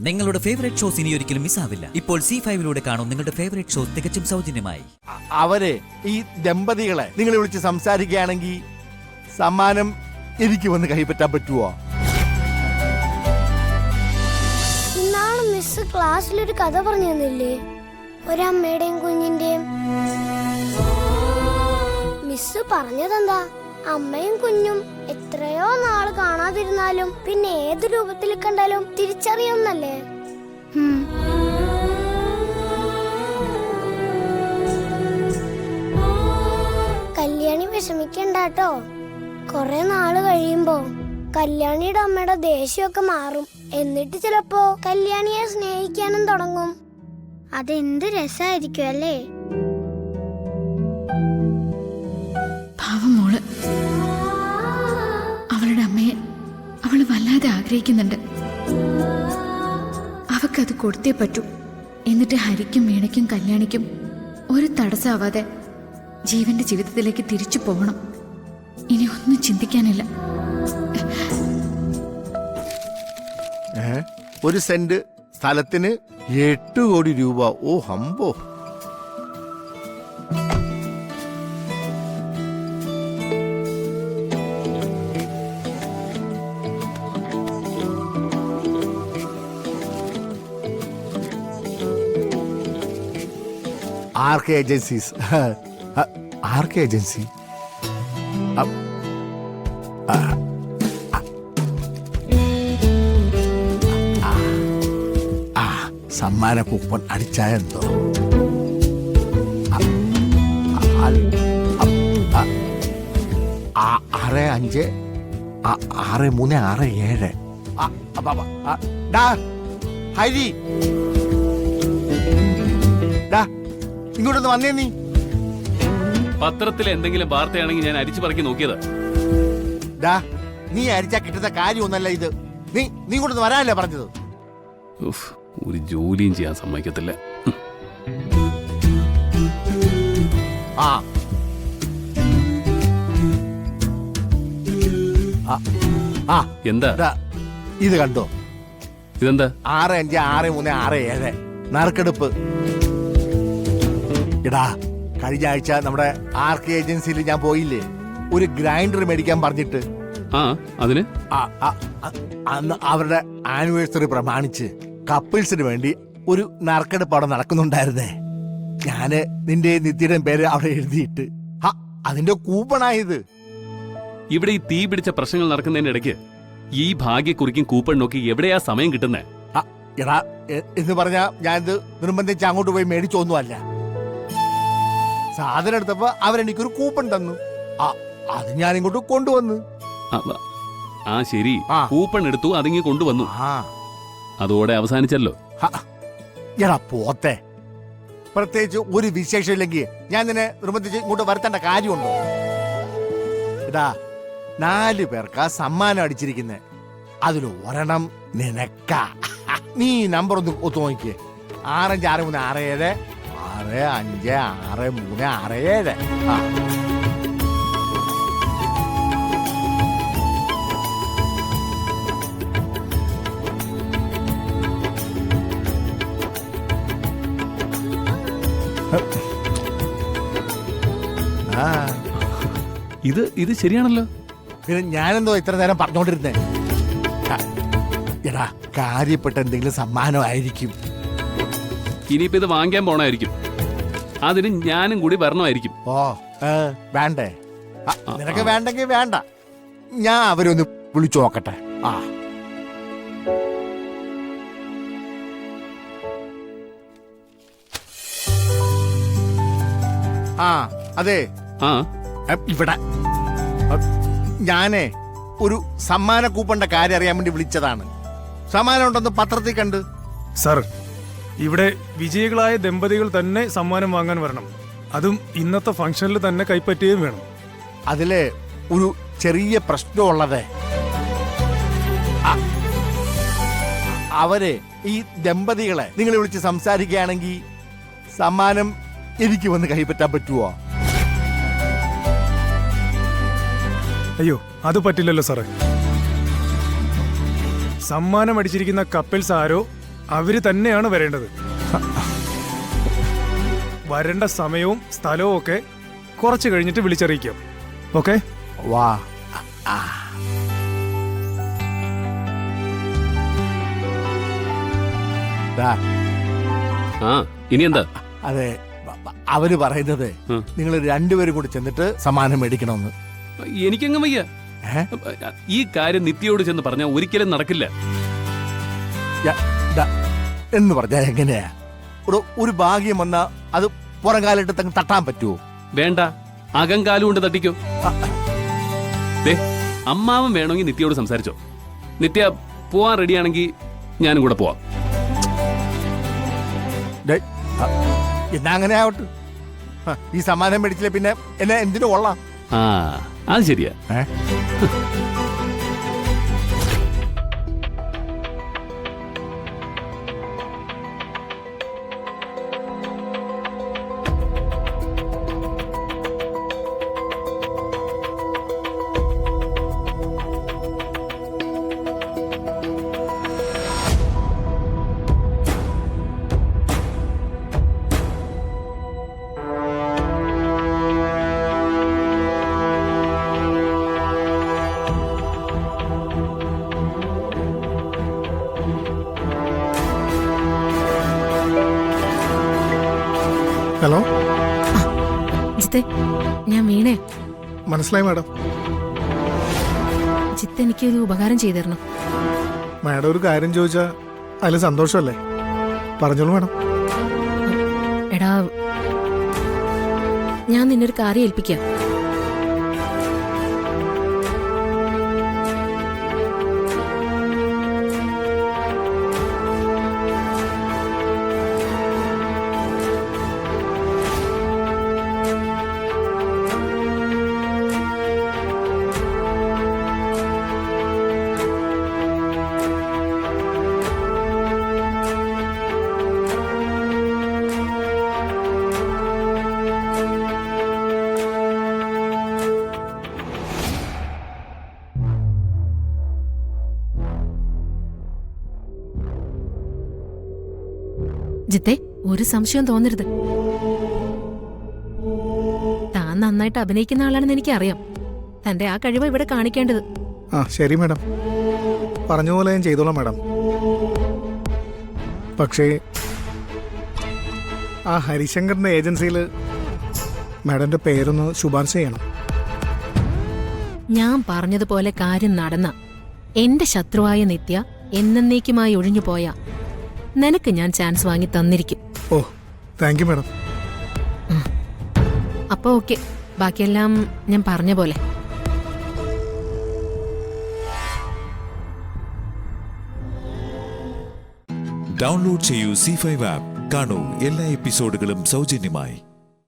നിങ്ങളുടെ favourite shows ഇനി ഒരിക്കലും മിസ്സാവില്ല. ഇപ്പോൾ C5 കാണും നിങ്ങളുടെ ഫേവറേറ്റ് ഷോസ് തികച്ചും സൗജന്യമായി. അവരെ ഈ ദമ്പതികളെ നിങ്ങൾ വിളിച്ച് സംസാരിക്കുകയാണെങ്കിൽ സമ്മാനം എനിക്ക് വന്ന് കൈപ്പറ്റാൻ പറ്റുമോ? ഇന്നാണ് മിസ് ക്ലാസ്സിലൊരു കഥ പറഞ്ഞു തന്നില്ലേ, ഒരമ്മയുടെയും കുഞ്ഞിന്റെയും. മിസ് പറഞ്ഞതെന്താ, അമ്മയും കുഞ്ഞും എത്രയോ നാള് കാണാതിരുന്നാലും പിന്നെ ഏത് രൂപത്തിൽ കണ്ടാലും തിരിച്ചറിയുന്നല്ലേ. കല്യാണി വിഷമിക്കണ്ടാട്ടോ. കൊറേ നാള് കഴിയുമ്പോ കല്യാണിയുടെ അമ്മയുടെ ദേഷ്യമൊക്കെ മാറും. എന്നിട്ട് ചിലപ്പോ കല്യാണിയെ സ്നേഹിക്കാനും തുടങ്ങും. അതെന്ത് രസായിരിക്കും അല്ലേ? പാവം മോള്, അവളുടെ അമ്മയെ അവള് വല്ലാതെ ആഗ്രഹിക്കുന്നുണ്ട്. അവക്കത് കൊടുത്തേ പറ്റൂ. എന്നിട്ട് ഹരിക്കും വീണയ്ക്കും കല്യാണിക്കും ഒരു തടസ്സമാവാതെ ജീവന്റെ ജീവിതത്തിലേക്ക് തിരിച്ചു പോകണം. ഇനി ഒന്നും ചിന്തിക്കാനില്ല. ഒരു സെന്റ് സ്ഥലത്തിന് 8 കോടി രൂപ. ഓ ഹമ്പോ. R K agencies. R K agency. സമ്മാന കൂപ്പൺ അടിച്ചായെന്തോ. 656367. ഹരി, ഇങ്ങോട്ടൊന്ന് വന്നേ. പത്രത്തിൽ എന്തെങ്കിലും വാർത്തയാണെങ്കിൽ ഞാൻ അരിച്ചു പറക്കി നോക്കിയത്. നീ അരിച്ചാ കിട്ടുന്ന കാര്യമൊന്നല്ല ഇത്. നീ ഇങ്ങോട്ടൊന്ന് വരാനല്ലേ പറഞ്ഞത്? ഒരു ജോലിയും ചെയ്യാൻ സമ്മതിക്കത്തില്ല. എന്താ ഇത് കണ്ടോ? ഇതെന്താ? 656367 നറുക്കെടുപ്പ്. എടാ, കഴിഞ്ഞ ആഴ്ച നമ്മുടെ ആർ കെ ഏജൻസിയിൽ ഞാൻ പോയില്ലേ, ഒരു ഗ്രൈൻഡർ മേടിക്കാൻ പറഞ്ഞിട്ട്. അതിന് അന്ന് അവരുടെ ആനിവേഴ്സറി പ്രമാണിച്ച് കപ്പിൾസിന് വേണ്ടി ഒരു നറുക്കെടുപ്പ് അവിടെ നടക്കുന്നുണ്ടായിരുന്നേ. ഞാന് നിന്റെ നിത്യയുടെ പേര് അവിടെ എഴുതിയിട്ട് അതിന്റെ കൂപ്പണായത്. ഇവിടെ ഈ തീ പിടിച്ച പ്രശ്നങ്ങൾ നടക്കുന്നതിന്റെ ഇടയ്ക്ക് ഈ ഭാഗ്യക്കുറിക്കും കൂപ്പൺ നോക്കി എവിടെയാ സമയം കിട്ടുന്നേ? എടാ, എന്ന് പറഞ്ഞാ ഞാനിത് നിർബന്ധിച്ച് അങ്ങോട്ട് പോയി മേടിച്ചൊന്നുമല്ല. സാധനം എടുത്തപ്പോ അവരെനിക്കൊരു കൂപ്പൺ തന്നു. അത് ഞാൻ ഇങ്ങോട്ട് കൊണ്ടുവന്നു. ശരി, കൂപ്പൺ എടുത്തു, അതിങ്ങി കൊണ്ടുവന്നു. അതോടെ അവസാനിച്ചല്ലോ. എടാ പോത്തെ, പ്രത്യേകിച്ച് ഒരു വിശേഷം ഇല്ലെങ്കിൽ ഞാൻ നിന്നെ നിർബന്ധിച്ച് ഇങ്ങോട്ട് വരുത്തേണ്ട കാര്യമുണ്ടോ? എടാ, 4 പേർക്കാ സമ്മാനം അടിച്ചിരിക്കുന്നേ. അതിൽ ഒരെണ്ണം നിനക്കാ. നീ നമ്പർ ഒന്ന് ഒത്തു നോക്കിയേ. 656367 656367. ഇത് ശരിയാണല്ലോ. പിന്നെ ഞാനെന്തോ ഇത്ര നേരം പറഞ്ഞോണ്ടിരുന്നേ? എടാ, കാര്യപ്പെട്ട എന്തെങ്കിലും സമ്മാനമായിരിക്കും. ഇനിയിപ്പോ ഇത് വാങ്ങിക്കാൻ പോണായിരിക്കും. അതിന് ഞാനും കൂടി വരണമായിരിക്കും. വേണ്ടേ? നിനക്ക് വേണ്ടെങ്കിൽ വേണ്ട, ഞാൻ അവരൊന്ന് വിളിച്ചു നോക്കട്ടെ. അതെ, ഇവിടെ ഞാനേ ഒരു സമ്മാന കൂപ്പണിന്റെ കാര്യം അറിയാൻ വേണ്ടി വിളിച്ചതാണ്. സമ്മാനം ഉണ്ടെന്ന് പത്രത്തിൽ കണ്ട്. സർ, ഇവിടെ വിജയികളായ ദമ്പതികൾ തന്നെ സമ്മാനം വാങ്ങാൻ വരണം. അതും ഇന്നത്തെ ഫംഗ്ഷനിൽ തന്നെ കൈപ്പറ്റുകയും വേണം. അതില് ഒരു ചെറിയ പ്രശ്നമുള്ളത്, അവരെ ഈ ദമ്പതികളെ നിങ്ങൾ വിളിച്ച് സംസാരിക്കുകയാണെങ്കിൽ സമ്മാനം എനിക്ക് വന്ന് കൈപ്പറ്റാൻ പറ്റുമോ? അയ്യോ, അത് പറ്റില്ലല്ലോ സാറേ. സമ്മാനം അടിച്ചിരിക്കുന്ന കപ്പിൾസ് ആരോ അവര് തന്നെയാണ് വരേണ്ടത്. വരേണ്ട സമയവും സ്ഥലവും ഒക്കെ കുറച്ച് കഴിഞ്ഞിട്ട് വിളിച്ചറിയിക്കാം. ഓക്കെ? വാ. ദാ, ആ ഇനി എന്താ? അതെ, അവര് പറയുന്നത് നിങ്ങൾ രണ്ടുപേരും കൂടി ചെന്നിട്ട് സമ്മാനം മേടിക്കണമെന്ന്. എനിക്കങ്ങ് വയ്യ. ഈ കാര്യം നിത്യയോട് ചെന്ന് പറഞ്ഞാൽ ഒരിക്കലും നടക്കില്ല. എന്ന് പറഞ്ഞാ എങ്ങനെയാ? ഒരു ഭാഗ്യം വന്നാ അത് പുറം കാലിട്ട് തട്ടാൻ പറ്റുമോ? വേണ്ട, അകങ്കാലം കൊണ്ട് തട്ടിക്കോ. അമ്മാവൻ വേണമെങ്കിൽ നിത്യയോട് സംസാരിച്ചോ. നിത്യ പോവാൻ റെഡിയാണെങ്കിൽ ഞാനും കൂടെ പോവാം. എന്നാ അങ്ങനെ ആവട്ടെ. ഈ സമ്മാനം മേടിച്ചില്ല പിന്നെ എന്നെ എന്തിനു കൊള്ളാം? ആ അത് ശരിയാ. ഹലോ, ജിത്തെ, ഞാൻ വീണേ. മനസ്സിലായി മാഡം. ജിത്ത് എനിക്കൊരു ഉപകാരം ചെയ്തു തരണം. മാഡം ഒരു കാര്യം ചോദിച്ചാ അതിൽ സന്തോഷമല്ലേ? പറഞ്ഞോളൂ മാഡം. എടാ, ഞാൻ നിന്നൊരു കാര്യം ഏൽപ്പിക്കാം. ജിത്തെ, ഒരു സംശയം തോന്നരുത്. താൻ നന്നായിട്ട് അഭിനയിക്കുന്ന ആളാണെന്ന് എനിക്കറിയാം. തന്റെ ആ കഴിവ് ഇവിടെ കാണിക്കേണ്ടത്. ആ ശരി മാഡം, പറഞ്ഞ പോലെ ഞാൻ ചെയ്തോളാം മാഡം. പക്ഷേ ആ ഹരിശങ്കറിന്റെ ഏജൻസിയിൽ മാഡന്റെ പേരൊന്ന് ശുപാർശ ചെയ്യണം. ഞാൻ പറഞ്ഞതുപോലെ കാര്യം നടന്ന എന്റെ ശത്രുവായ നിത്യ എന്നേക്കുമായി ഒഴിഞ്ഞു പോയ നിനക്ക് ഞാൻ ചാൻസ് വാങ്ങി തന്നിരിക്കും. ഓ, താങ്ക് യു മാഡം. അപ്പൊ ഓക്കെ, ബാക്കിയെല്ലാം ഞാൻ പറഞ്ഞ പോലെ. ഡൗൺലോഡ് ചെയ്യൂ C5 ആപ്പ്. കാണൂ എല്ലാ എപ്പിസോഡുകളും സൗജന്യമായി.